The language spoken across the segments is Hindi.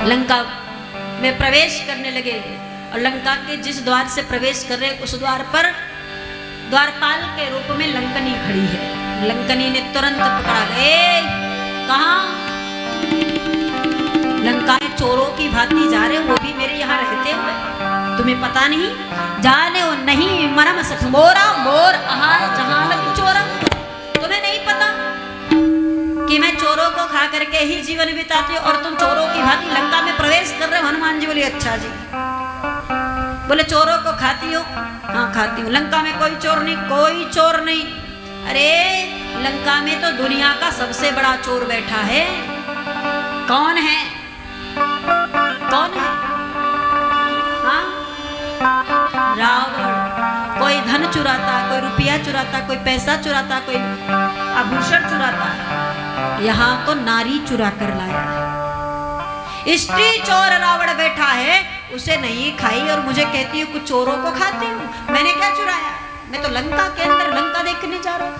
लंका में प्रवेश करने लगे और लंका के जिस द्वार से प्रवेश कर रहे उस द्वार पर द्वारपाल के रूप में लंकनी खड़ी है। लंकनी ने तुरंत पकड़ा, गए कहाँ? लंका में चोरों की भांति जा रहे, वो भी मेरे यहाँ रहते हुए, तुम्हें पता नहीं? जाने वो नहीं मरम सख मोरा मोर आहार जहां लग चोरा। तुम्हें नहीं पता कि मैं चोरों को खा करके ही जीवन बिताती हूँ और तुम चोरों की भांति लंका में प्रवेश कर रहे हो? हनुमान जी बोले अच्छा जी। बोले चोरों को खाती हो? हाँ खाती हूँ। लंका में कोई चोर नहीं? कोई चोर नहीं। अरे लंका में तो दुनिया का सबसे बड़ा चोर बैठा है। कौन है? कौन है? हाँ रावण। कोई धन चुराता, कोई रुपया चुराता, कोई पैसा चुराता, कोई आभूषण चुराता, यहाँ तो नारी चुरा कर लाया है। स्त्री चोर रावण बैठा है, उसे नहीं खाई और मुझे कहती हूँ कुछ चोरों को खाती हूँ। मैंने क्या चुराया? मैं तो लंका के अंदर लंका देखने जा रहा हूँ।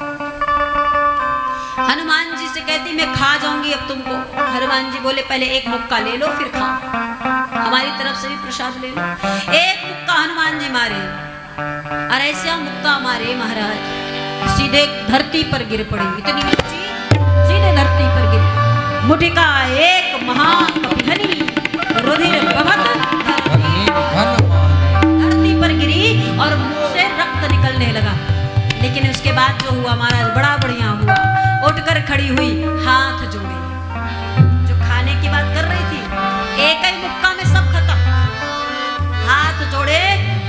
हनुमान जी से कहती मैं खा जाऊंगी अब तुमको। हनुमान जी बोले पहले एक मुक्का ले लो फिर खाओ, हमारी तरफ से भी प्रसाद ले लो। एक मुक्का हनुमान जी मारे और ऐसा मुक्का मारे महाराज सीधे धरती पर गिर पड़ी, इतनी ऊंची, सीधे धरती पर गिर। मुठिका एक महाकपिहनी रुधिर बहत धरती पर गिरी और मुंह से रक्त निकलने लगा। लेकिन उसके बाद जो हुआ महाराज बड़ा बढ़िया हुआ। उठकर खड़ी हुई, हाथ जोड़े, जो खाने की बात कर रही थी, एक ही मुक्का में सब खत्म। हाथ जोड़े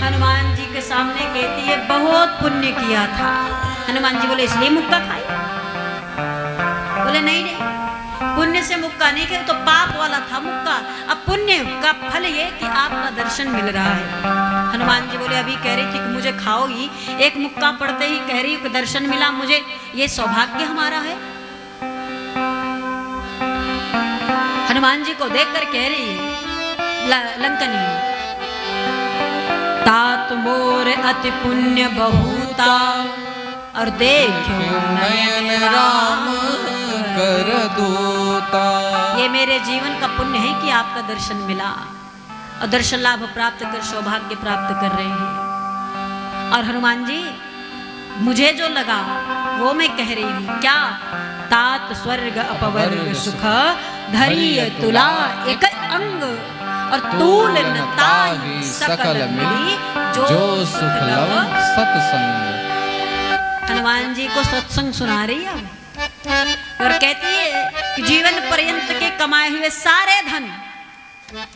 हनुमान जी के सामने कहती है बहुत पुण्य किया था। हनुमान जी बोले इसलिए मुक्का खाई? बोले नहीं नहीं, पुण्य से मुक्का नहीं खाई, तो पाप वाला था मुक्का। अब पुण्य का फल ये कि आपका दर्शन मिल रहा है। हनुमान जी बोले अभी कह रही थी कि मुझे खाओगी, एक मुक्का पड़ते ही कह रही कि दर्शन मिला मुझे, ये सौभाग्य हमारा है। हनुमान जी को देखकर कह रही है लंकनी तात मोर अति पुण्य बहुता और देखो नयन राम कर दूता। ये मेरे जीवन का पुण्य है कि आपका दर्शन मिला और दर्शन लाभ प्राप्त कर सौभाग्य प्राप्त कर रहे हैं। और हनुमान जी मुझे जो लगा वो मैं कह रही हूँ, क्या? तात स्वर्ग अपवर्ग सुख धरिय तुला एक अंग और तूल न ताहि सकल मिली जो सुख लव सत्संग। हनुमान जी को सत्संग सुना रही है और कहती है कि जीवन पर्यंत के कमाए हुए सारे धन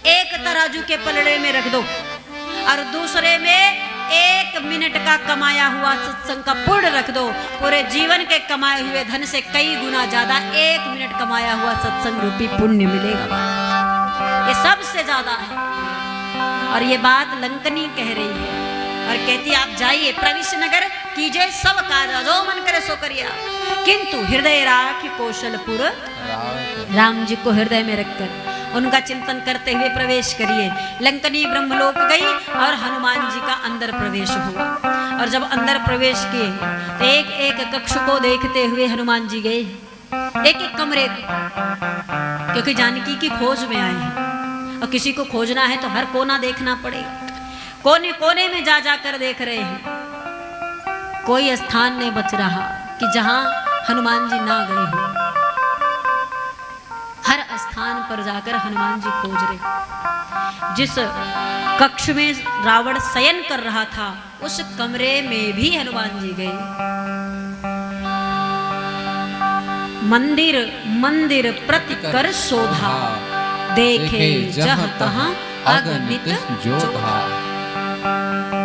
एक तराजू के पलड़े में रख दो और दूसरे में 1 मिनट का कमाया हुआ सत्संग का पुण्य रख दो। पूरे जीवन के कमाए हुए धन से कई गुना ज्यादा 1 मिनट कमाया हुआ सत्संग रूपी पुण्य मिलेगा। ये सबसे ज्यादा है। और ये बात लंकनी कह रही है और कहती आप जाइए प्रविश नगर कीजिए सब कार्य जो मन करे सो करिए, किंतु हृदय राख कौशलपुर राम जी को हृदय में रखकर उनका चिंतन करते हुए प्रवेश करिए। लंकनी ब्रह्मलोक गई और हनुमान जी का अंदर प्रवेश हुआ। और जब अंदर प्रवेश किए तो एक एक कक्ष को देखते हुए हनुमान जी गए, एक एक कमरे, क्योंकि जानकी की खोज में आए हैं और किसी को खोजना है तो हर कोना देखना पड़ेगा। कोने कोने में जा जाकर देख रहे हैं, कोई स्थान नहीं बच रहा कि जहां हनुमान जी ना गए हों। हर स्थान पर जाकर हनुमान जी खोज रहे। जिस कक्ष में रावण शयन कर रहा था उस कमरे में भी हनुमान जी गए। मंदिर मंदिर प्रतिकर शोधा देखे जहाँ तहाँ अगणित जोधा।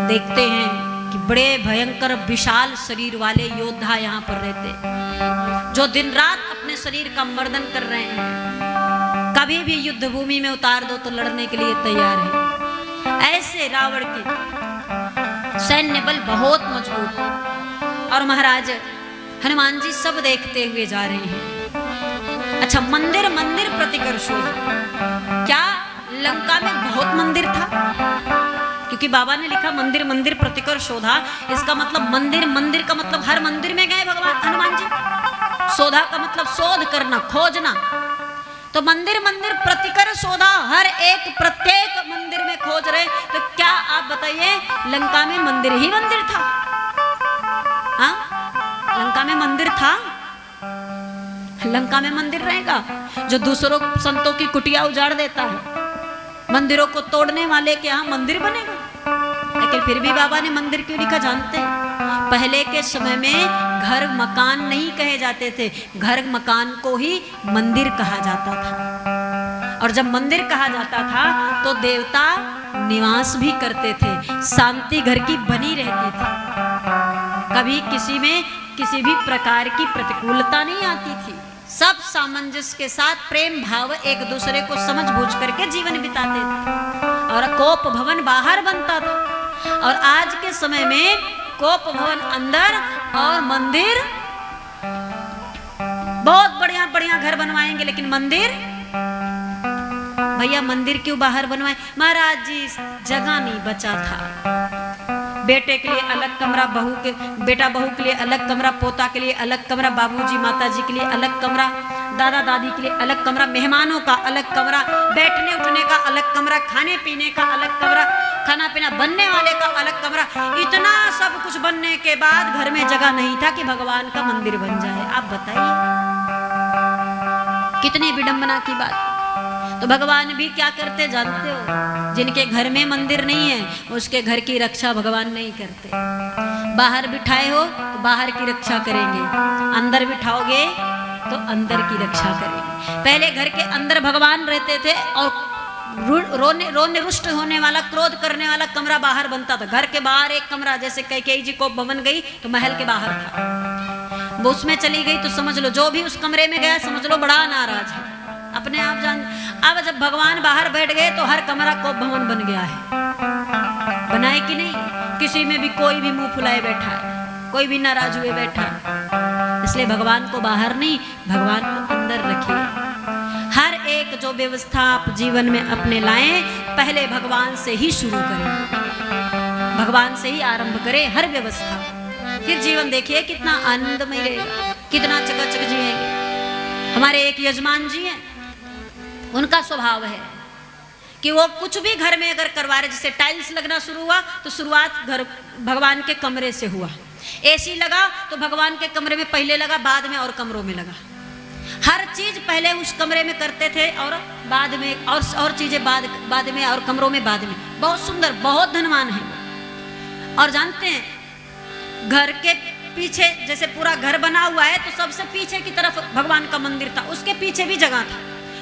देखते हैं कि बड़े भयंकर विशाल शरीर वाले योद्धा यहाँ पर रहते, जो दिन रात अपने शरीर का मर्दन कर रहे हैं। कभी भी युद्ध भूमि में उतार दो तो लड़ने के लिए तैयार है। ऐसे रावण के सैन्य बल बहुत मजबूत। और महाराज हनुमान जी सब देखते हुए जा रहे हैं। अच्छा, मंदिर मंदिर प्रतिकर शोधा, क्या लंका में बहुत मंदिर था? क्योंकि बाबा ने लिखा मंदिर मंदिर प्रतिकर शोधा, इसका मतलब मंदिर मंदिर का मतलब हर मंदिर में गए भगवान हनुमान जी। शोधा का मतलब शोध करना, खोजना। तो मंदिर मंदिर प्रतिकर शोधा, हर एक प्रत्येक मंदिर में खोज रहे, तो क्या आप बताइए लंका में मंदिर ही मंदिर था? हाँ, लंका में मंदिर था? लंका में मंदिर रहेगा जो दूसरों संतों की कुटिया उजाड़ देता है? मंदिरों को तोड़ने वाले के यहाँ मंदिर बनेगा? लेकिन फिर भी बाबा ने मंदिर क्यों लिखा जानते हैं? पहले के समय में घर मकान नहीं कहे जाते थे, घर मकान को ही मंदिर कहा जाता था। और जब मंदिर कहा जाता था तो देवता निवास भी करते थे, शांति घर की बनी रहती थी, कभी किसी में किसी भी प्रकार की प्रतिकूलता नहीं आती थी। सब सामंजस्य के साथ प्रेम भाव एक दूसरे को समझ बूझ करके जीवन बिताते थे। और कोप भवन बाहर बनता था, और आज के समय में कोप भवन अंदर और मंदिर, बहुत बढ़िया बढ़िया घर बनवाएंगे लेकिन मंदिर, भैया मंदिर क्यों बाहर बनवाए? महाराज जी जगह नहीं बचा था। बेटे के लिए अलग कमरा, बहू के बेटा बहू के लिए अलग कमरा, पोता के लिए अलग कमरा, बाबूजी माताजी के लिए अलग कमरा, दादा दादी के लिए अलग कमरा, मेहमानों का अलग कमरा, बैठने उठने का अलग कमरा, खाने पीने का अलग कमरा, खाना पीना बनने वाले का अलग कमरा। इतना सब कुछ बनने के बाद घर में जगह नहीं था कि भगवान का मंदिर बन जाए। आप बताइए कितनी विडंबना की बात। तो भगवान भी क्या करते जानते हो? जिनके घर में मंदिर नहीं है उसके घर की रक्षा भगवान नहीं करते। बाहर बिठाए हो तो बाहर की रक्षा करेंगे, अंदर बिठाओगे तो अंदर की रक्षा करेंगे। पहले घर के अंदर भगवान रहते थे और रोने रुष्ट होने वाला, क्रोध करने वाला कमरा बाहर बनता था। घर के बाहर एक कमरा, जैसे कैकेयी जी को भवन गई तो महल के बाहर था, वो उसमें चली गई तो समझ लो जो भी उस कमरे में गया समझ लो बड़ा नाराज है, अपने आप जान। अब जब भगवान बाहर बैठ गए तो हर कमरा को भवन बन गया है। बनाए कि नहीं? किसी में भी कोई भी मुंह फुलाए बैठा है, कोई भी नाराज हुए बैठा है। इसलिए भगवान को बाहर नहीं, भगवान को अंदर रखिए। हर एक जो व्यवस्था आप जीवन में अपने लाएं, पहले भगवान से ही शुरू करें, भगवान से ही आरंभ करें हर व्यवस्था। फिर जीवन देखिए कितना आनंदमय रहेगा, कितना चकाचक जिएंगे। हमारे एक यजमान जी हैं, उनका स्वभाव है कि वो कुछ भी घर में अगर करवा रहे, जैसे टाइल्स लगना शुरू हुआ तो शुरुआत घर भगवान के कमरे से हुआ। एसी लगा तो भगवान के कमरे में पहले लगा, बाद में और कमरों में लगा। हर चीज पहले उस कमरे में करते थे और बाद में और चीजें बाद में और कमरों में बाद में। बहुत सुंदर, बहुत धनवान है। और जानते हैं घर के पीछे जैसे पूरा घर बना हुआ है तो सबसे पीछे की तरफ भगवान का मंदिर था, उसके पीछे भी जगह था,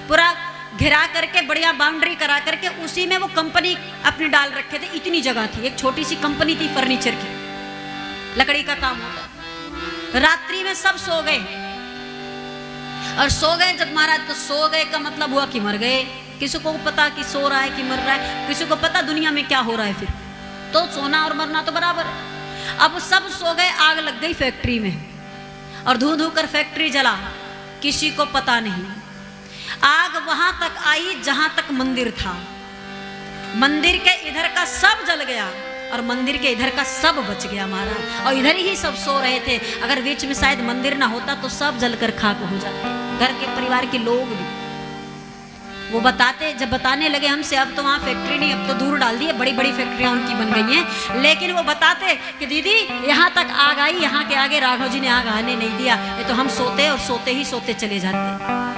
पूरा घिरा करके बढ़िया बाउंड्री करा करके उसी में वो कंपनी अपनी डाल रखे थे। इतनी जगह थी, एक छोटी सी कंपनी थी फर्नीचर की, लकड़ी का काम होता। रात्रि में सब सो गए, और सो गए जब महाराज, तो सो गए का मतलब हुआ कि मर गए। किसी को पता कि सो रहा है कि मर रहा है, किसी को पता दुनिया में क्या हो रहा है। फिर तो सोना और मरना तो बराबर है। अब सब सो गए, आग लग गई फैक्ट्री में और धू धू कर फैक्ट्री जला, किसी को पता नहीं। आग वहां तक आई जहां तक मंदिर था, मंदिर के इधर का सब जल गया और मंदिर के इधर का सब बच गया महाराज। और इधर ही सब सो रहे थे, अगर बीच में शायद मंदिर ना होता तो सब जलकर खाक हो जाते, घर के परिवार के लोग भी। वो बताते, जब बताने लगे हमसे अब तो वहाँ फैक्ट्री नहीं, अब तो दूर डाल दिए, बड़ी बड़ी फैक्ट्रियाँ उनकी बन गई हैं, लेकिन वो बताते कि दीदी यहाँ तक आग आई, यहाँ के आगे राघव जी ने आग आने नहीं दिया, ये तो हम सोते और सोते ही सोते चले जाते।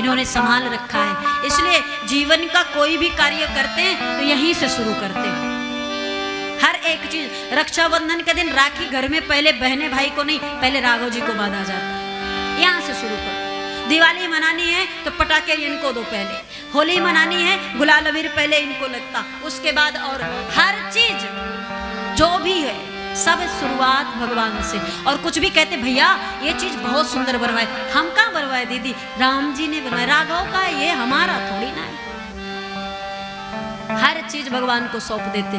इन्होंने संभाल रखा है। इसलिए जीवन का कोई भी कार्य करते हैं तो यहीं से शुरू करते हैं। हर एक चीज, रक्षाबंधन के दिन राखी घर में पहले बहने भाई को नहीं, पहले राघव जी को बांधा जाता है, यहाँ से शुरू करो। दिवाली मनानी है तो पटाखे इनको दो पहले, होली मनानी है गुलाल अबीर पहले इनको लगता, उसके बाद और हर चीज जो भी है सब शुरुआत भगवान से। और कुछ भी कहते भैया ये चीज बहुत सुंदर बनवाए, हम कहाँ बनवाए दीदी, राम जी ने बनवाया, राघव का ये हमारा थोड़ी ना है। हर चीज भगवान को सौंप देते।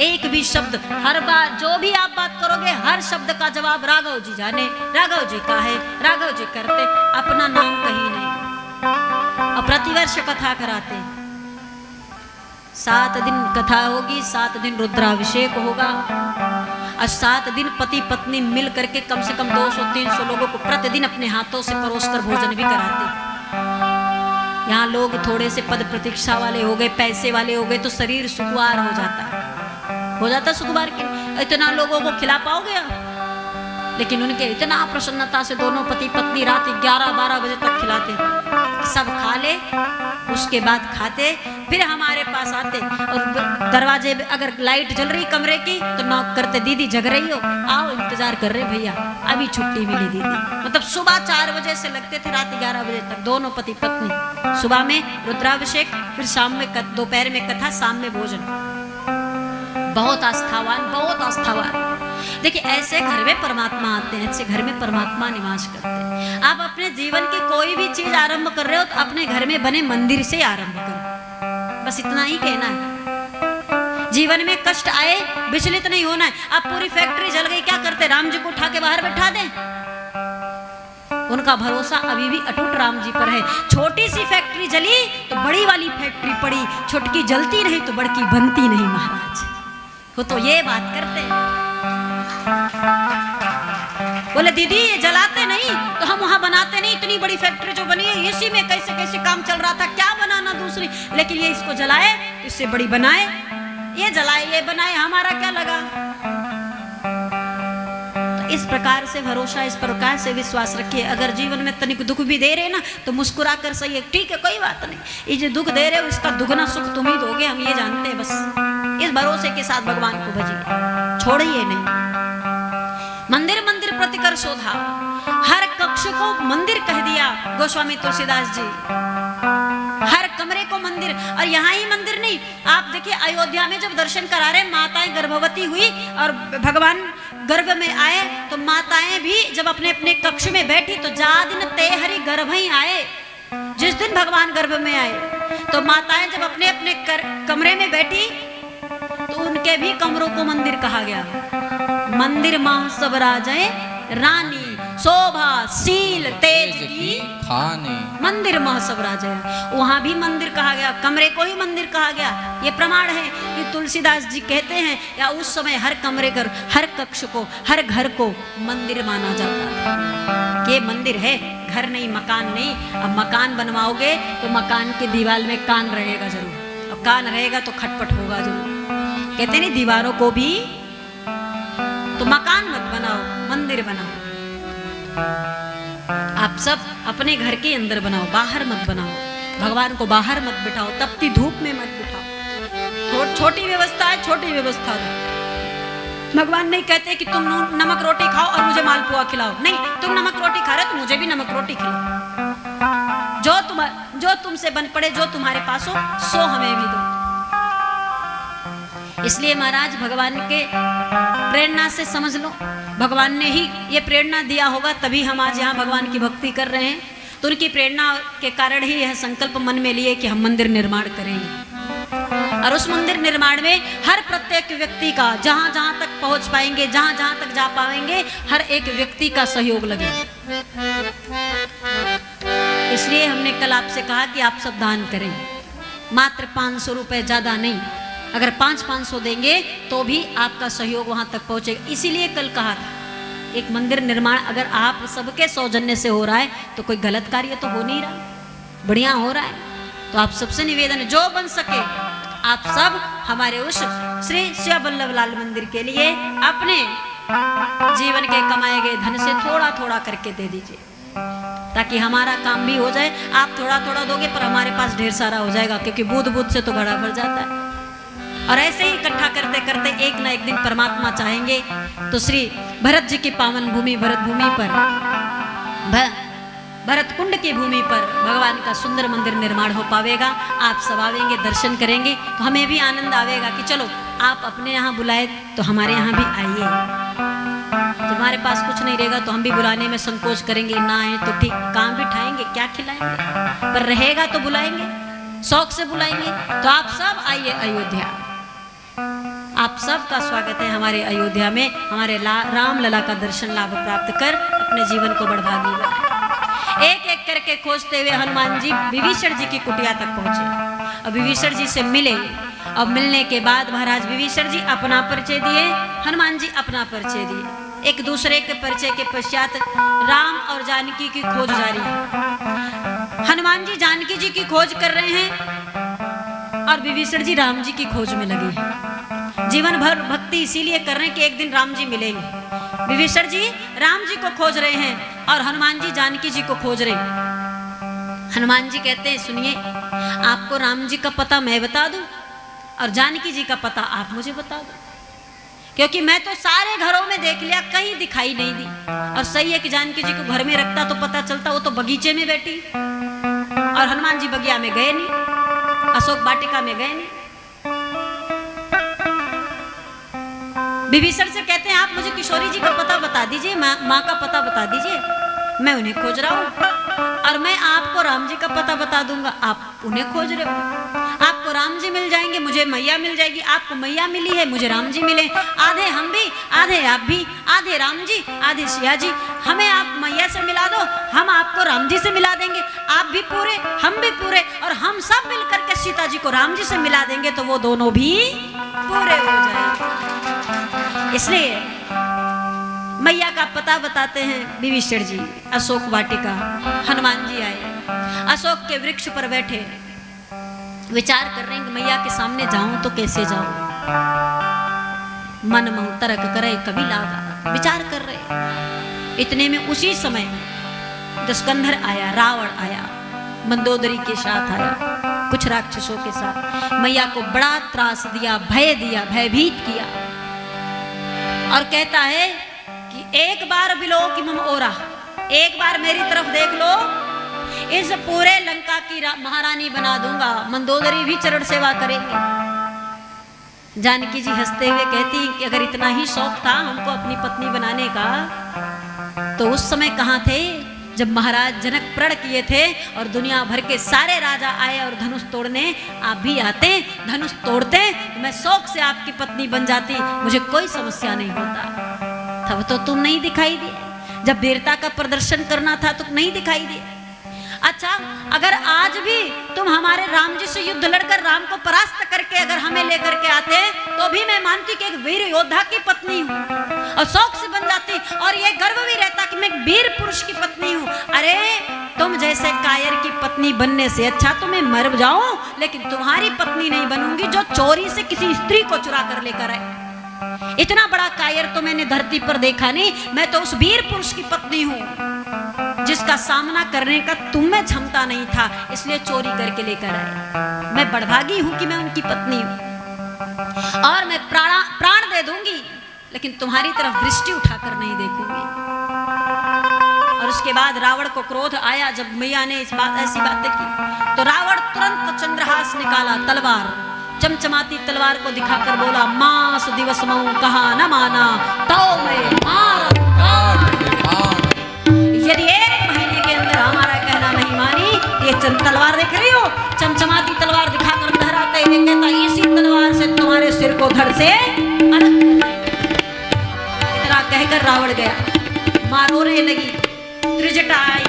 एक भी शब्द, हर बार जो भी आप बात करोगे हर शब्द का जवाब राघव जी जाने, राघव जी का है, राघव जी करते, अपना नाम कहीं नहीं। और प्रतिवर्ष कथा कराते, 7 दिन कथा होगी, 7 दिन रुद्राभिषेक होगा, और 7 दिन पति पत्नी मिल करके कम से कम 200-300 लोगों को प्रतिदिन अपने हाथों से परोसकर भोजन भी कराते। यहाँ लोग थोड़े से पद प्रतीक्षा वाले हो गए, पैसे वाले हो गए तो शरीर सुखवार हो जाता है सुखवार के। इतना लोगों को खिला पाओगे आप? लेकिन उनके इतना प्रसन्नता से दोनों पति पत्नी रात 11-12 बजे तक खिलाते, सब खा ले, उसके बाद खाते, फिर हमारे पास आते और दरवाजे में अगर लाइट जल रही कमरे की तो नॉक करते, दीदी जग रही हो, आओ इंतजार कर रहे भैया, अभी छुट्टी मिली दीदी। मतलब सुबह 4 बजे से लगते थे रात 11 बजे तक दोनों पति पत्नी। सुबह में रुद्राभिषेक, फिर शाम में दोपहर में कथा, शाम में भोजन। बहुत आस्थावान। देखिए ऐसे घर में परमात्मा आते हैं, ऐसे घर में परमात्मा निवास करते हैं। आप अपने जीवन की कोई भी चीज आरंभ कर रहे हो तो अपने घर में बने मंदिर से आरंभ करो, बस इतना ही कहना है। जीवन में कष्ट आए विचलित नहीं होना है। आप पूरी फैक्ट्री जल गई, क्या करते? राम जी को उठा के बाहर बैठा दें? उनका भरोसा अभी भी अटूट राम जी पर है। छोटी सी फैक्ट्री जली तो बड़ी वाली फैक्ट्री पड़ी, छोटकी जलती नहीं तो बड़की बनती नहीं महाराज। वो तो ये बात करते हैं। बोले दीदी ये जलाते नहीं तो हम वहां बनाते नहीं, इतनी बड़ी फैक्ट्री जो बनी है इसी में कैसे कैसे काम चल रहा था, क्या बनाना दूसरी, लेकिन ये इसको जलाए, इससे बड़ी बनाए, ये जलाए ये बनाए, हमारा क्या लगा। तो इस प्रकार से भरोसा, इस प्रकार से विश्वास रखिए। अगर जीवन में तनिक दुख भी दे रहे ना तो मुस्कुरा कर सही है, ठीक है कोई बात नहीं, ये जो दुख दे रहे हो इसका दुगना सुख तुम ही दोगे, हम ये जानते हैं। बस इस भरोसे के साथ भगवान को भजिए, छोड़िए नहीं। मंदिर मंदिर प्रतिकर शोधा, हर कक्ष को मंदिर कह दिया गोस्वामी तुलसीदास जी, हर कमरे को मंदिर। और यहाँ ही मंदिर नहीं, आप देखिए अयोध्या में जब दर्शन करा रहे, माताएं गर्भवती हुई और भगवान गर्भ में आए तो माताएं भी जब अपने अपने कक्ष में बैठी तो जा दिन ते हरि गर्भ ही आए। जिस दिन भगवान गर्भ में आए तो माताएं जब अपने अपने कमरे में बैठी तो उनके भी कमरों को मंदिर कहा गया। मंदिर मां सब राजाएं रानी, शोभा शील तेज की खानी, मंदिर मां सब राजाएं, वहां भी मंदिर कहा गया, कमरे को ही मंदिर कहा गया। ये प्रमाण है कि तुलसीदास जी कहते हैं या उस समय हर कमरे घर, हर कक्ष को, हर घर को मंदिर माना जाता था। ये मंदिर है, घर नहीं, मकान नहीं। अब मकान बनवाओगे तो मकान के दीवार में कान रहेगा जरूर, और कान रहेगा तो खटपट होगा जरूर। कहते नहीं दीवारों को भी, तो मकान मत बनाओ, मंदिर बनाओ। आप सब अपने घर के अंदर बनाओ, बाहर मत बनाओ। भगवान को बाहर मत बिठाओ, तपती धूप में मत बिठाओ। छोटी व्यवस्था है, छोटी व्यवस्था दो। भगवान नहीं कहते कि तुम नमक रोटी खाओ और मुझे मालपुआ खिलाओ, नहीं, तुम नमक रोटी खा रहे हो तो मुझे भी नमक रोटी खिलाओ। जो तुमसे बन पड़े, जो तुम्हारे पास हो सो हमें भी दो। इसलिए महाराज भगवान के प्रेरणा से समझ लो, भगवान ने ही ये प्रेरणा दिया होगा, तभी हम आज यहाँ भगवान की भक्ति कर रहे हैं। तो उनकी प्रेरणा के कारण ही यह संकल्प मन में लिए कि हम मंदिर निर्माण करेंगे। और उस मंदिर निर्माण में हर प्रत्येक व्यक्ति का, जहाँ जहाँ तक पहुँच पाएंगे, जहाँ जहाँ तक जा पाएंगे, हर एक व्यक्ति का सहयोग लगे। इसलिए हमने कल आपसे कहा कि आप सब दान करें, मात्र 500 रुपए, ज्यादा नहीं। अगर 500 देंगे तो भी आपका सहयोग वहां तक पहुंचेगा। इसीलिए कल कहा था एक मंदिर निर्माण अगर आप सबके सौजन्य से हो रहा है तो कोई गलत कार्य तो हो नहीं रहा, बढ़िया हो रहा है। तो आप सबसे निवेदन है, जो बन सके आप सब हमारे उस श्री श्याम वल्लभ लाल मंदिर के लिए अपने जीवन के कमाए गए धन से थोड़ा थोड़ा करके दे दीजिए, ताकि हमारा काम भी हो जाए। आप थोड़ा थोड़ा दोगे पर हमारे पास ढेर सारा हो जाएगा, क्योंकि बूंद बूंद से तो घड़ा भर जाता है। और ऐसे ही इकट्ठा करते करते एक ना एक दिन परमात्मा चाहेंगे तो श्री भरत जी की पावन भूमि भरत भूमि पर, भरत कुंड की भूमि पर भगवान का सुंदर मंदिर निर्माण हो पावेगा। आप सब आवेंगे, दर्शन करेंगे तो हमें भी आनंद आवेगा कि चलो आप अपने यहाँ बुलाए तो हमारे यहाँ भी आइए। तुम्हारे पास कुछ नहीं रहेगा तो हम भी बुलाने में संकोच करेंगे, ना आए तो ठीक, काम भी ठाएंगे, क्या खिलाएंगे, पर रहेगा तो बुलाएंगे, शौक से बुलाएंगे। तो आप सब आइए अयोध्या, आप सबका स्वागत है हमारे अयोध्या में। हमारे राम लला का दर्शन लाभ प्राप्त कर अपने जीवन को बड़भागी बनाए। एक एक करके खोजते हुए हनुमान जी विभीषण जी की कुटिया तक पहुंचे और विभीषण जी से मिले। और मिलने के बाद महाराज विभीषण जी अपना परिचय दिए, हनुमान जी अपना परिचय दिए। एक दूसरे के परिचय के पश्चात राम और जानकी की खोज जारी है। हनुमान जी जानकी जी की खोज कर रहे हैं और विभीषण जी राम जी की खोज में लगे हैं। जीवन भर भक्ति इसीलिए कर रहे हैं कि एक दिन राम जी मिलेंगे। विभीषण जी राम जी को खोज रहे हैं और हनुमान जी जानकी जी को खोज रहे हैं। हनुमान जी कहते हैं सुनिए, आपको राम जी का पता मैं बता दूं और जानकी जी का पता आप मुझे बता दो, क्योंकि मैं तो सारे घरों में देख लिया, कहीं दिखाई नहीं दी। और सही है कि जानकी जी को घर में रखता तो पता चलता, वो तो बगीचे में बैठी और हनुमान जी बगिया में गए नहीं, अशोक वाटिका में गए नहीं। विभीषण से कहते हैं आप मुझे किशोरी जी का पता बता दीजिए, माँ का पता बता दीजिए, मैं उन्हें खोज रहा हूँ। और मैं आपको राम जी का पता बता दूंगा, आप उन्हें खोज रहे हो। आपको राम जी मिल जाएंगे, मुझे मैया मिल जाएगी। आपको मैया मिली है, मुझे राम जी मिले। आधे हम भी, आधे आप भी, आधे राम जी, आधे सिया जी। हमें आप मैया से मिला दो, हम आपको राम जी से मिला देंगे। आप भी पूरे, हम भी पूरे, और हम सब मिलकर के सीता जी को राम जी से मिला देंगे, तो वो दोनों भी पूरे हो जाएंगे। इसलिए मैया का पता बताते हैं विभीषण जी। अशोक वाटिका, हनुमान जी आए, अशोक के वृक्ष पर बैठे, विचार कर रहे हैं कि मैया के सामने जाऊं तो कैसे जाऊं। मन में तर्क करे कभी लागा, विचार कर रहे। इतने में उसी समय दुष्कंधर आया, रावण आया, मंदोदरी के साथ आया, कुछ राक्षसों के साथ। मैया को बड़ा त्रास दिया, भय दिया, भयभीत किया और कहता है कि एक बार बिलो कि मम ओरा, एक बार मेरी तरफ देख लो, इस पूरे लंका की महारानी बना दूंगा। मंदोदरी भी चरण सेवा करेंगे। जानकी जी हंसते हुए कहती कि अगर इतना ही शौक था हमको अपनी पत्नी बनाने का, तो उस समय कहाँ थे जब महाराज जनक प्रण किए थे और दुनिया भर के सारे राजा आए और धनुष तोड़ने। आप भी आते, धनुष तोड़ते, मैं शौक से आपकी पत्नी बन जाती, मुझे कोई समस्या नहीं होता। तब तो तुम नहीं दिखाई दिए, जब वीरता का प्रदर्शन करना था तो नहीं दिखाई दिए। अच्छा, अगर आज भी तुम हमारे राम जी से युद्ध लड़कर राम को परास्त करके अगर हमें लेकर के आते, तो भी मैं मानती कि एक वीर योद्धा की पत्नी हूँ और शौक से बन जाती, और ये गर्व भी रहता कि मैं एक वीर पुरुष की पत्नी हूँ। अरे तुम जैसे कायर की पत्नी बनने से अच्छा तो मैं मर जाऊं, लेकिन तुम्हारी पत्नी नहीं बनूंगी जो चोरी से किसी स्त्री को चुरा कर लेकर आए। इतना बड़ा कायर तो मैंने धरती पर देखा नहीं। मैं तो उस वीर पुरुष की पत्नी हूँ जिसका सामना करने का तुम्हें क्षमता नहीं था, इसलिए चोरी करके लेकर आए। मैं बड़भागी हूं कि मैं उनकी पत्नी हूं और मैं प्राण दे दूंगी, लेकिन तुम्हारी तरफ दृष्टि उठाकर नहीं देखूंगी। और उसके बाद रावण को क्रोध आया जब मैया ने ऐसी बातें की, तो रावण तुरंत चंद्रहास निकाला, तलवार, चमचमाती तलवार को दिखाकर बोला, मास दिवस मऊ कहा न माना, तो मैं मार। यदि एक महीने के अंदर हमारा कहना नहीं मानी, ये तलवार देख रही हो, चमचमाती तलवार दिखाकर लहराते हुए कहता, इसी तलवार से तुम्हारे सिर को धड़ से अलग। इतना कहकर रावण गया। मारोरे लगी, त्रिजटा आई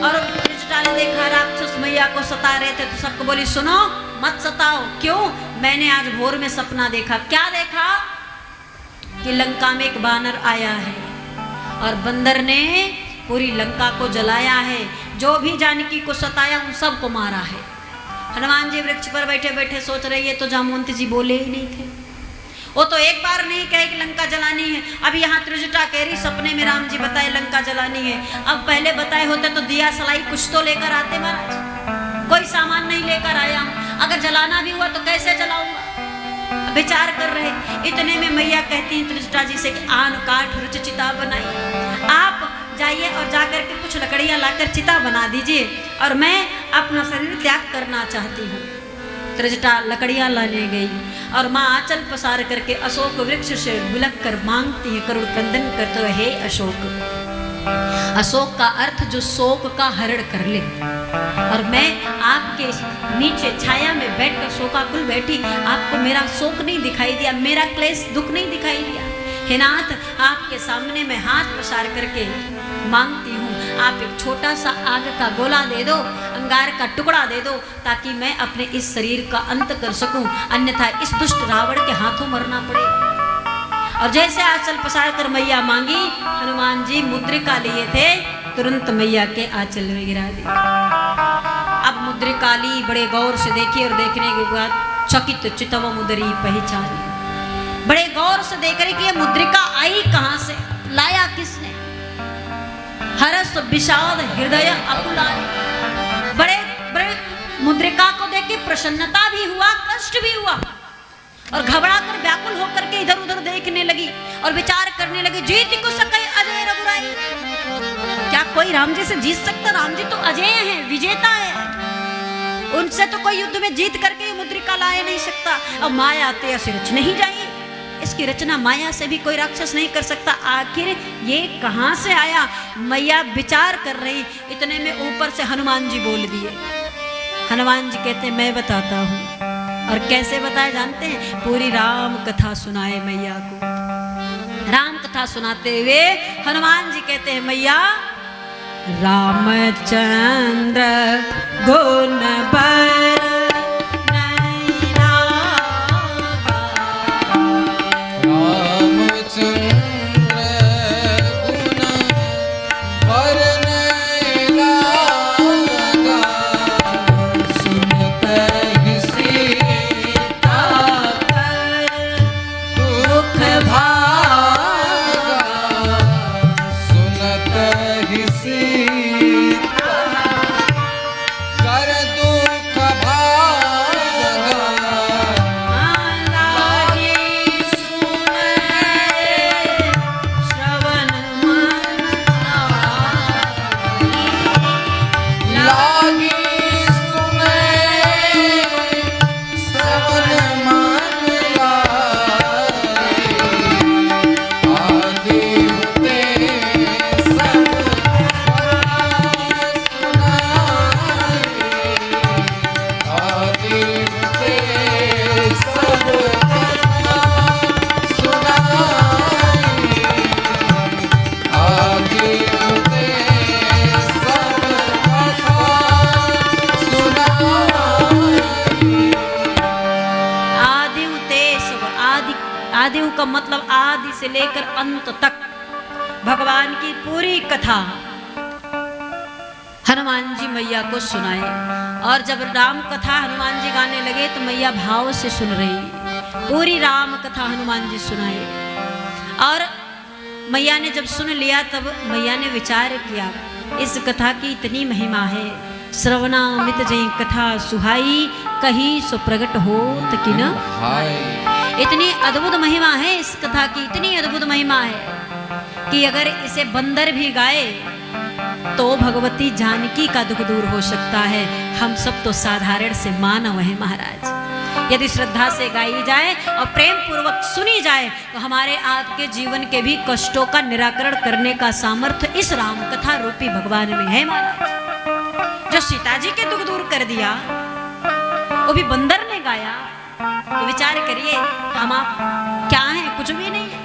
और त्रिजटा ने देखा राक्षस मैया को सता रहे थे, तो सबको बोली सुनो मत सताओ। क्यों? मैंने आज भोर में सपना देखा। क्या देखा? कि लंका में एक बानर आया है और बंदर ने पूरी लंका को जलाया है, जो भी जानकी को सताया उन सबको मारा है। हनुमान जी वृक्ष पर बैठे बैठे सोच रहे, ये तो जामवंत जी बोले ही नहीं थे। वो तो एक बार नहीं कहे कि लंका जलानी है। अब यहाँ त्रिजटा कह रही सपने में राम जी बताए लंका जलानी है। अब पहले बताए होते तो दिया सलाई कुछ तो लेकर आते महाराज, कोई सामान नहीं लेकर आया हूँ। अगर जलाना भी हुआ तो कैसे जलाऊंगा? विचार कर रहे। इतने में मैया कहती हैं त्रिजटा जी से कि आन काठ रुच चिता बनाई, आप जाइए और जाकर के कुछ लकड़ियां लाकर चिता बना दीजिए और मैं अपना शरीर त्याग करना चाहती हूँ। त्रिजटा लकड़ियां लाने गई और माँ आंचल पसार करके अशोक वृक्ष से बिलक कर मांगती है, करुण क्रंदन करते हुए, हे अशोक। अशोक का अर्थ जो शोक का हरण कर ले, और मैं आपके नीचे छाया में बैठकर शोकाकुल बैठी, आपको मेरा शोक नहीं दिखाई दिया, मेरा क्लेश दुख नहीं दिखाई दिया। हे नाथ, आपके सामने मैं हाथ पसार करके मांगती हूँ, आप एक छोटा सा आग का गोला दे दो, अंगार का टुकड़ा दे दो, ताकि मैं अपने इस शरीर का अंत कर सकूं, अन्यथा इस दुष्ट रावण के हाथों मरना पड़ेगा। और जैसे आंचल पसार कर मैया मांगी, हनुमान जी मुद्रिका लिए थे, तुरंत मैया के आंचल में गिरा दिया। मुद्रिका ली, बड़े गौर से देखी और देखने के बाद चकित चितव मुदरी पहचानी। बड़े गौर से देख रहे कि ये मुद्रिका आई कहां से, लाया किसने। हरस विषाद हृदय अकुलानी। बड़े बड़े मुद्रिका को देख के प्रसन्नता भी हुआ, कष्ट भी हुआ, और घबरा कर व्याकुल होकर के इधर उधर देखने लगी और विचार करने लगी, जीत को सके अजय रघुराई। क्या कोई राम जी से जीत सकता? राम जी तो अजय हैं, विजेता है, उनसे तो कोई युद्ध में जीत करके ये मुद्रिका लाए नहीं सकता। अब माया ते ऐसे रच नहीं जाएगी, इसकी रचना माया से भी कोई राक्षस नहीं कर सकता। आखिर ये कहां से आया? मैया विचार कर रही, इतने में ऊपर से हनुमान जी बोल दिए। हनुमान जी कहते मैं बताता हूं। और कैसे बताए जानते हैं? पूरी राम कथा सुनाए मैया को। राम कथा सुनाते हुए हनुमान जी कहते हैं मैया, रामचंद्र गुण बर का मतलब आदि से लेकर अंत तक भगवान की पूरी कथा हनुमान जी मैया को सुनाए। और जब राम कथा हनुमान जी गाने लगे तो मैया भाव से सुन रही। पूरी राम कथा हनुमान जी सुनाए। और मैया ने जब सुन लिया तब मैया ने विचार किया, इस कथा की इतनी महिमा है, श्रवणामित जय कथा सुहाई, कही सो प्रगट हो तकी न। इतनी अद्भुत महिमा है इस कथा की, इतनी अद्भुत महिमा है कि अगर इसे बंदर भी गाए तो भगवती जानकी का दुख दूर हो सकता है। हम सब तो साधारण से मानव हैं महाराज। यदि श्रद्धा से गाई जाए और प्रेम पूर्वक सुनी जाए तो हमारे आपके जीवन के भी कष्टों का निराकरण करने का सामर्थ्य इस राम कथा रूपी भगवान में है महाराज। जो सीता जी के दुख दूर कर दिया वो भी बंदर ने गाया, तो विचार करिए हम आप क्या हैं? कुछ भी नहीं है।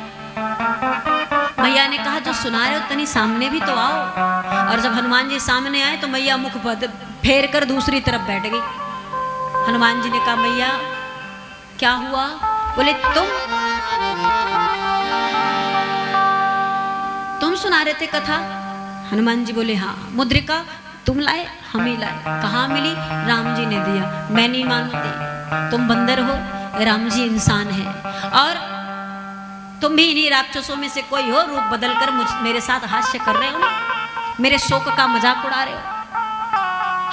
मैया ने कहा जो सुना रहे हो तनी सामने भी तो आओ। और जब हनुमान जी सामने आए तो मैया मुख फेर कर दूसरी तरफ बैठ गई। हनुमान जी ने कहा मैया क्या हुआ? बोले तुम सुना रहे थे कथा? हनुमान जी बोले हाँ। मुद्रिका तुम लाए? हम ही लाए। कहाँ मिली? राम जी ने दिया। मैं नहीं मानती, तुम बंदर हो, राम जी इंसान है, और तुम भी इन्हीं राक्षसों में से कोई हो। रूप बदलकर मेरे साथ हास्य कर रहे हो ना, मेरे शोक का मजाक उड़ा रहे हो।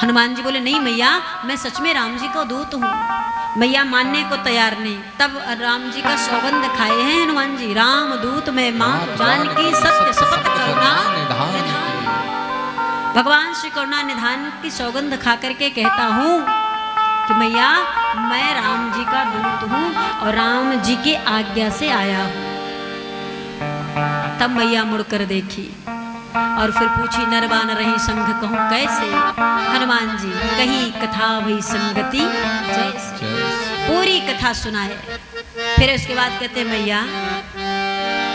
हनुमान जी बोले नहीं मैया, मैं सच में राम जी का दूत हूँ। मैया मानने को तैयार नहीं। तब राम जी का सौगंध खाए हैं हनुमान जी, राम दूत में मां जानकी सत्य शपथ करुणा निधान। भगवान श्री करुणा निधान की सौगंध खा करके कहता हूँ कि मैया मैं राम जी का दूत हूँ और राम जी की आज्ञा से आया हूँ। तब मैया मुड़कर देखी और फिर पूछी नरबान रही संग कहूँ कैसे? हनुमान जी कही कथा भई संगति जैसे। पूरी कथा सुनाए। फिर उसके बाद कहते मैया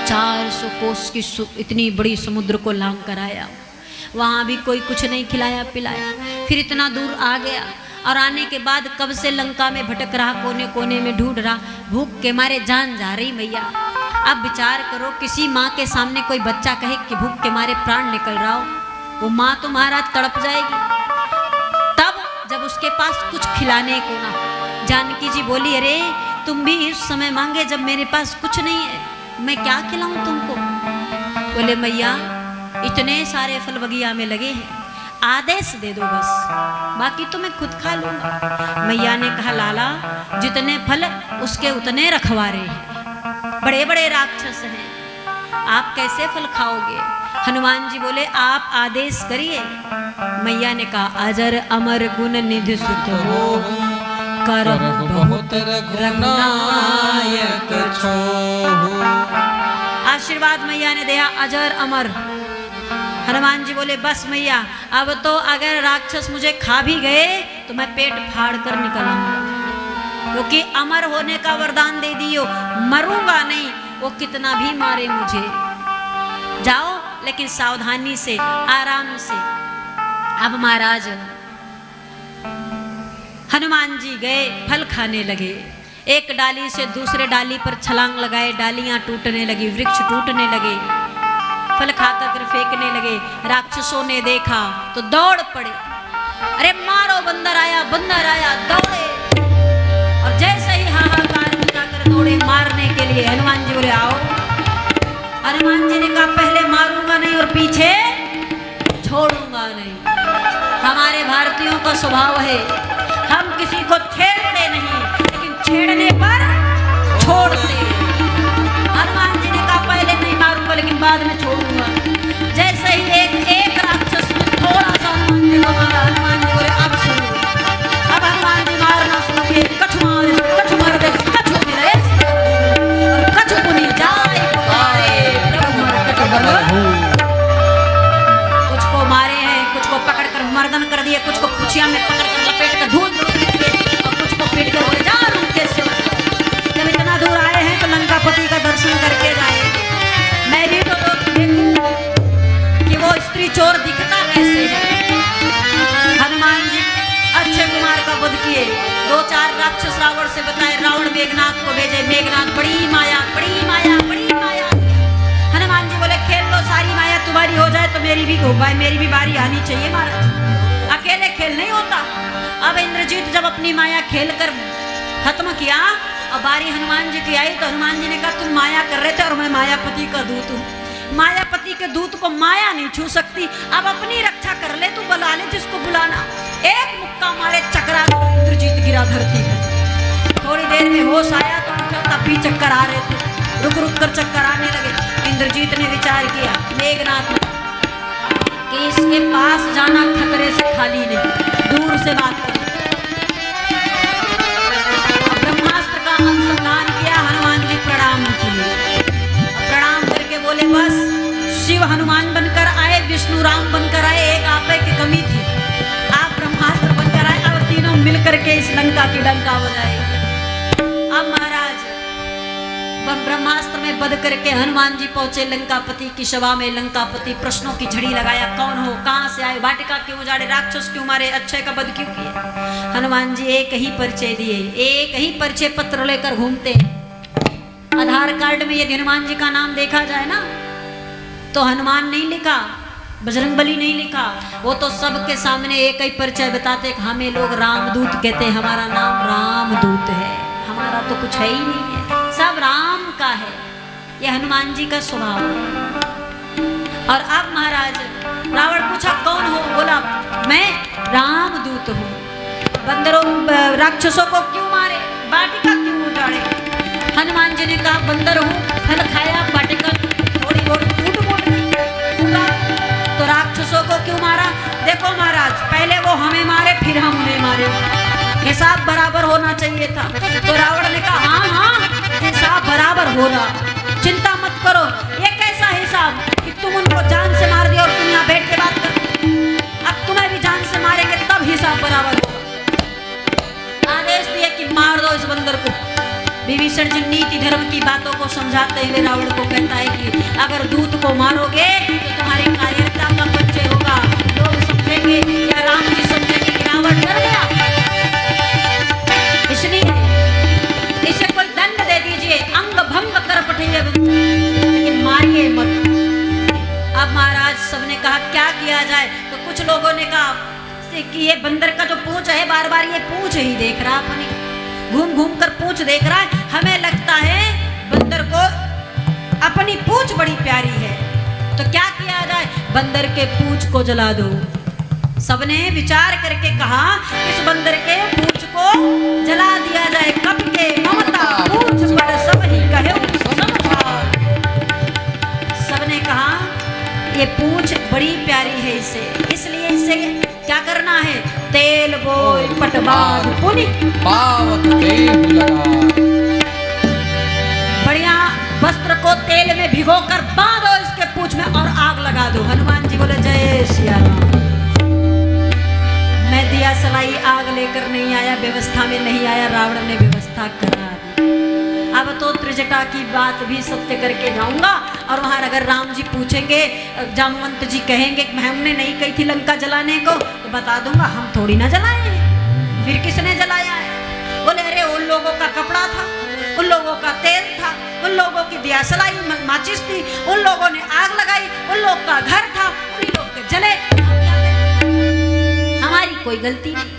400 कोस की इतनी बड़ी समुद्र को लांग कर आया, वहां भी कोई कुछ नहीं खिलाया पिलाया। फिर इतना दूर आ गया और आने के बाद कब से लंका में भटक रहा, कोने कोने में ढूंढ रहा, भूख के मारे जान जा रही मैया। अब विचार करो किसी माँ के सामने कोई बच्चा कहे कि भूख के मारे प्राण निकल रहा हो, वो माँ तो महाराज तड़प जाएगी। तब जब उसके पास कुछ खिलाने को ना। जानकी जी बोली, अरे तुम भी इस समय मांगे जब मेरे पास कुछ नहीं है, मैं क्या खिलाऊं तुमको। बोले मैया इतने सारे फल बगिया में लगे हैं, आदेश दे दो बस, बाकी तो मैं खुद खा लूंगा। मैया ने कहा लाला जितने फल उसके उतने रखवारे हैं, बड़े बड़े राक्षस हैं, आप कैसे फल खाओगे। हनुमान जी बोले आप आदेश करिए। मैया ने कहा अजर अमर गुण निधि सुख हो, कर बहुत रघुनायक छोहु। आशीर्वाद मैया ने दिया अजर अमर। हनुमान जी बोले बस मैया अब तो अगर राक्षस मुझे खा भी गए तो मैं पेट फाड़ कर निकल आऊंगा, क्योंकि अमर होने का वरदान दे दियो, मरूंगा नहीं, वो कितना भी मारे मुझे। जाओ लेकिन सावधानी से, आराम से। अब महाराज हनुमान जी गए, फल खाने लगे। एक डाली से दूसरे डाली पर छलांग लगाए, डालियां टूटने लगी, वृक्ष टूटने लगे, फल खाकर फेंकने लगे। राक्षसों ने देखा तो दौड़ पड़े, अरे मारो बंदर आया, बंदर आया, दौड़े। और जैसे ही हाहाकार मचाकर दौड़े मारने के लिए। हनुमान जी बोले आओ। हनुमान जी ने कहा पहले मारूंगा नहीं और पीछे छोड़ूंगा नहीं। हमारे भारतीयों का स्वभाव है, हम किसी को छेड़ते नहीं, लेकिन छेड़ने पर छोड़ते। हनुमान जी ने कहा पहले नहीं मारूंगा लेकिन बाद में छोड़ूंगा। जैसे ही एक राक्षस में थोड़ा सा हनुमान जी को मारा, हनुमान जी बोले अब सुनो। अब हनुमान जी मारना शुरू किए, कछु मारे, कछु मार दे, कछु मिले और कछु पुनी जाए पुकारे प्रभु मरकट बल। कुछ को मारे हैं, कुछ को पकड़ कर मर्दन कर दिए, कुछ को पुछिया में पकड़ कर लपेट कर धूल और कुछ को पीट कर बोले जा उनके से। जब इतना दूर आए हैं तो लंकापति का दर्शन करके जाए। मैं भी तो देखूं कि वो स्त्री चोर दिखता कैसे है। हनुमान जी अक्षय कुमार का वध किए, 2-4 राक्षस रावण से बताए, रावण मेघनाथ को भेजे। मेघनाथ बड़ी माया, बड़ी माया, बड़ी माया। हनुमान जी बोले खेल लो, सारी माया तुम्हारी हो जाए तो मेरी भी घोपाए, मेरी भी बारी आनी चाहिए महाराज, अकेले खेल नहीं होता। अब इंद्रजीत जब अपनी माया खेल कर खत्म किया और बारी हनुमान जी की आई तो हनुमान जी ने कहा तुम माया कर रहे थे और मैं मायापति का दूत हूँ, मायापति के दूत को माया नहीं छू सकती। अब अपनी रक्षा कर ले, तू बुला ले जिसको बुलाना। एक मुक्का मारे चकरा इंद्रजीत गिरा धरती पर। थोड़ी देर में होश आया तो तब भी चक्कर आ रहे थे, रुक रुक कर चक्कर आने लगे। इंद्रजीत ने विचार किया, मेघनाथ ने, कि इसके पास जाना खतरे से खाली नहीं, दूर से बात कर। ब्रह्मास्त्र का अनुसंधान किया, हनुमान जी प्रणाम किए। प्रणाम करके बोले बस शिव हनुमान बनकर आए, विष्णु राम बनकर आए, एक आप की कमी थी, आप ब्रह्मास्त्र बनकर आए, अब तीनों मिलकर के इस लंका की डंका बजाएंगे। अब महाराज ब्रह्मास्त्र में बध करके हनुमान जी पहुंचे लंकापति की सभा में। लंकापति प्रश्नों की झड़ी लगाया, कौन हो, कहां से आए, वाटिका क्यों उजाड़े, राक्षस क्यों मारे, अक्षय का वध क्यों किया। हनुमान जी एक ही परिचय दिए, एक ही परिचय पत्र लेकर घूमते। आधार कार्ड में यदि हनुमान जी का नाम देखा जाए ना तो हनुमान नहीं लिखा, बजरंगबली नहीं लिखा, वो तो सबके सामने एक ही परिचय बताते, हमें लोग रामदूत कहते, हमारा नाम रामदूत है, हमारा तो कुछ है ही नहीं है, सब राम का है। यह हनुमान जी का स्वभाव है। और अब महाराज रावण पूछा कौन हो, बोला मैं रामदूत हूँ। बंदरों राक्षसों को क्यों मारे, वाटिका क्यों उजाड़े। हनुमान जी ने कहा बंदर हूँ, फल खाया, वाटिका थोड़ी थोड़ी टूट फूट टूटा, तो राक्षसों को क्यों मारा। देखो महाराज पहले वो हमें मारे फिर हम उन्हें मारे, हिसाब बराबर होना चाहिए था। तो रावण ने कहा हाँ हाँ हिसाब बराबर होगा, चिंता मत करो। ये कैसा हिसाब कि तुम उनको जान से मार दिया और तुम यहाँ बैठ के बात कर, अब तुम्हें भी जान से मारेंगे तब हिसाब बराबर होगा। आदेश दिया कि मार दो इस बंदर को। विभीषण जी नीति धर्म की बातों को समझाते हुए रावण को कहता है कि अगर दूत को मारोगे तो तुम्हारी कायरता का परिचय होगा, लोग समझेंगे या राम जी समझेंगे कि रावण डर गया, इसलिए इसे कोई दंड दे दीजिए, अंग भंग कर पठेंगे, लेकिन मारिए मत। अब महाराज सबने कहा क्या किया जाए, तो कुछ लोगों ने कहा कि ये बंदर का जो पूंछ है बार बार ये पूंछ ही देख रहा, अपनी घूम घूम कर पूंछ देख रहा है। हमें लगता है बंदर को अपनी पूंछ बड़ी प्यारी है, तो क्या किया जाए, बंदर के पूंछ को जला दो। सबने विचार करके कहा इस बंदर के पूंछ को जला दिया जाए। कब के ममता पूंछ पर सब ही कहे सबने कहा ये पूंछ बड़ी प्यारी है इसे, इसलिए इसे क्या करना है, तेल बोल पटवाद पुनि पावक देव लगा। बढ़िया वस्त्र को तेल में भिगोकर बांधो इसके पूंछ में और आग लगा दो। हनुमान जी बोले जय सिया राम। मैं दिया सलाई आग लेकर नहीं आया, व्यवस्था में नहीं आया, रावण ने व्यवस्था करा दी। अब तो त्रिजटा की बात भी सत्य करके जाऊंगा और वहां अगर राम जी पूछेंगे, जामवंत जी कहेंगे हमने नहीं कही थी लंका जलाने को, तो बता दूंगा हम थोड़ी ना जलाए हैं। फिर किसने जलाया है? बोले अरे उन लोगों का कपड़ा था, उन लोगों का तेल था, उन लोगों की दिया सलाई माचिस थी, उन लोगों ने आग लगाई, उन लोग का घर था, उन्हीं लोग के जले, हमारी कोई गलती नहीं।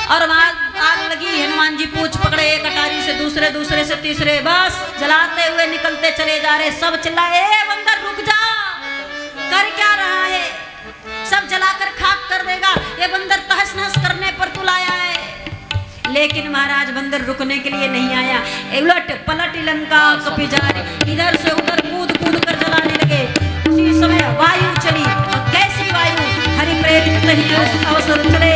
और वहां आग लगी, हनुमान जी पूंछ पकड़े एक अटारी से दूसरे, दूसरे से तीसरे, बस जलाते हुए निकलते चले जा रहे। सब चिल्लाए ए बंदर रुक जा, कर क्या रहा है, सब जलाकर खाक कर देगा, ये बंदर तहस नहस करने पर तू लाया है। लेकिन महाराज बंदर रुकने के लिए नहीं आया, उलट पलट लंका कपी जारी, इधर से उधर कूद कूद कर जलाने लगे। उसी समय वायु चली, और कैसी वायु, हरि प्रेरित नहीं अवसर चले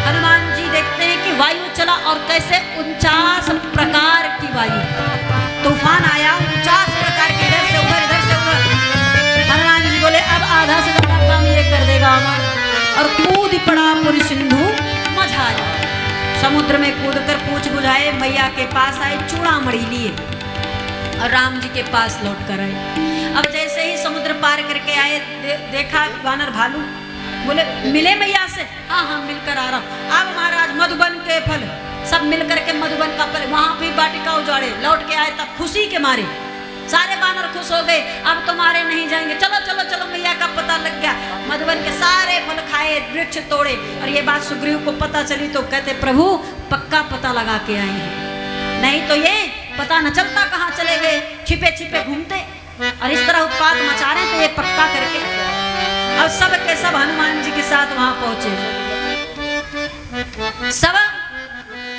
हनुमान जी देखते हैं कि वायु चला और कैसे 49 प्रकार की वायु, तूफान आया 49 प्रकार के, इधर से उधर, इधर से उधर। हनुमान जी बोले अब आधा से ज्यादा काम ये कर देगा हमारा, और कूद पड़ा पूरी सिंधु मझारी। समुद्र में कूद कर पूछ बुझाए, मैया के पास आए, चूड़ामणि लिए और राम जी के पास लौट कर आए। अब जैसे ही समुद्र पार करके आए, देखा वानर भालू, बोले मिले मैया से, हाँ हाँ मिलकर आ रहा हूँ। अब महाराज मधुबन के फल सब मिलकर के मधुबन का फल वहां भी वाटिका उजाड़े, लौट के आए तब खुशी के मारे सारे बानर खुश हो गए। अब तो मारे नहीं जाएंगे, चलो चलो चलो, मैया का पता लग गया। मधुबन के सारे फल खाए, वृक्ष तोड़े, और ये बात सुग्रीव को पता चली तो कहते प्रभु पक्का पता लगा के आए हैं, नहीं तो ये पता न चलता कहाँ चले गए, छिपे छिपे घूमते और इस तरह उत्पात मचा रहे, तो ये पक्का करके। अब सब के सब हनुमान जी के साथ वहां पहुंचे, सब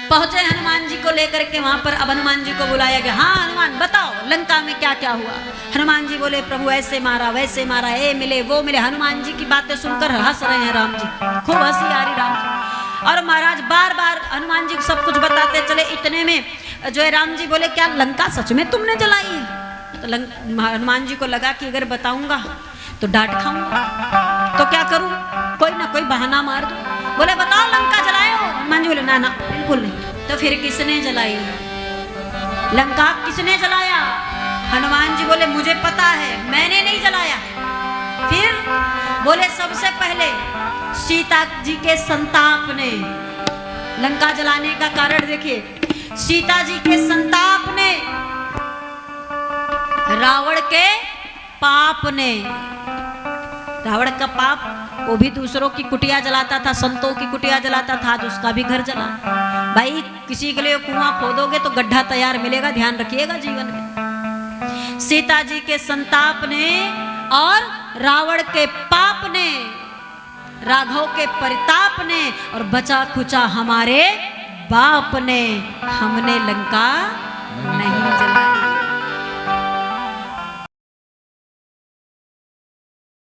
पहुंचे हनुमान जी को लेकर के वहां पर। अब हनुमान जी को बुलाया गया, हाँ हनुमान बताओ लंका में क्या क्या हुआ। हनुमान जी बोले प्रभु ऐसे मारा वैसे मारा, ये मिले वो मिले। हनुमान जी की बातें सुनकर हंस रहे हैं राम जी, खूब हंसी आ रही राम जी। और महाराज बार बार हनुमान जी सब कुछ बताते चले। इतने में जो है राम जी बोले क्या लंका सच में तुमने जलाई है? तो हनुमान जी को लगा कि अगर बताऊंगा तो डांट खाऊंगा, तो क्या करूं, कोई ना कोई बहाना मार दो। बोले बताओ लंका जलाए हो? हनुमान जी बोले ना ना बिल्कुल नहीं। तो फिर किसने जलाई लंका, किसने जलाया? हनुमान जी बोले मुझे पता है, मैंने नहीं जलाया। फिर बोले सबसे पहले सीता जी के संताप ने लंका जलाने का कारण देखिए, सीता जी के संताप ने, रावण के पाप ने। रावण का पाप, वो भी दूसरों की कुटिया जलाता था, संतों की कुटिया जलाता था, आज उसका भी घर जला। भाई किसी के लिए कुआं खोदोगे तो गड्ढा तैयार मिलेगा, ध्यान रखिएगा जीवन में। सीता जी के संताप ने और रावण के पाप ने, राघव के परिताप ने, और बचा खुचा हमारे बाप ने, हमने लंका नहीं जलाई।